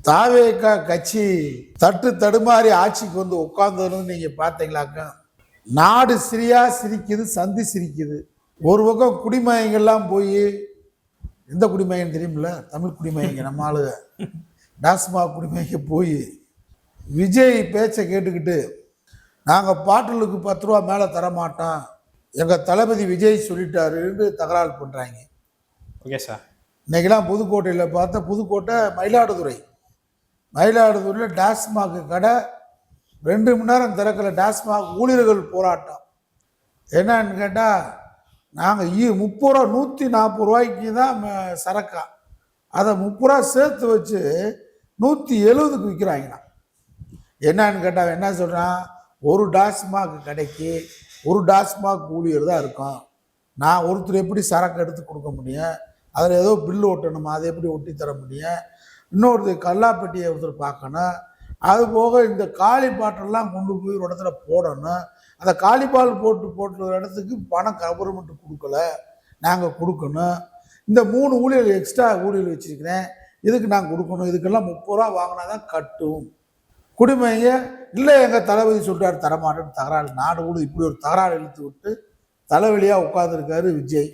தாவேகா கட்சி தட்டு தடுமாறி ஆட்சிக்கு வந்து உட்கார்ந்ததுன்னு நீங்க பார்த்தீங்களாக்கா, நாடு சிரியா சிரிக்குது, சந்தி சிரிக்குது. ஒரு பக்கம் குடிமயங்கள்லாம் போய், எந்த குடிமயன் தெரியுமில்ல, தமிழ் குடிமயங்க நம்ம ஆளுக டாஸ்மாக் குடிமயங்க போய் விஜய் பேச்சை கேட்டுக்கிட்டு நாங்கள் பாட்டிலுக்கு 10 ரூபா மேலே தரமாட்டோம், எங்கள் தளபதி விஜய் சொல்லிட்டாருன்னு தகராறு பண்ணுறாங்க. Okay sir. இன்னைக்கெல்லாம் புதுக்கோட்டையில் பார்த்தா, புதுக்கோட்டை மயிலாடுதுறையில் டாஸ்மாக் கடை 2 மணி நேரம் திறக்கல. டாஸ்மாக் ஊழியர்கள் போராட்டம். என்னன்னு கேட்டால், நாங்கள் 30 ரூபா 140 ரூபாய்க்கு தான் சரக்கா, அதை 30 ரூபா சேர்த்து வச்சு 170க்கு விற்கிறாங்கண்ணா. என்னன்னு கேட்டால் என்ன சொல்கிறான், ஒரு டாஸ்மாக் கடைக்கு ஒரு டாஸ்மாக் ஊழியர் தான் இருக்கும். நான் ஒருத்தர் எப்படி சரக்கு எடுத்து கொடுக்க முடியும், அதில் ஏதோ பில்லு ஒட்டணுமா, அதை எப்படி ஒட்டி தர முடியும், இன்னொருத்தர் கல்லாப்பட்டியை ஒருத்தர் பார்க்கணும், அது போக இந்த காலி பாட்டெல்லாம் கொண்டு போய் ஒரு இடத்துல போடணும், அந்த காலிபால் போட்டு இடத்துக்கு பணம் கவர்மெண்ட் கொடுக்கல, நாங்கள் கொடுக்கணும். இந்த 3 ஊழியர் எக்ஸ்ட்ரா ஊழியர் வச்சுருக்கிறேன், இதுக்கு நாங்கள் கொடுக்கணும், இதுக்கெல்லாம் 30 ரூபா வாங்கினா தான் கட்டும். குடிமைங்க இல்லை, எங்கள் தளபதி சொல்கிறார் தரமாட்டேன்னு தகராறு. நாடு கூட இப்படி ஒரு தகராறு இழுத்து விட்டு தலைவலியாக உட்காந்துருக்காரு விஜய்.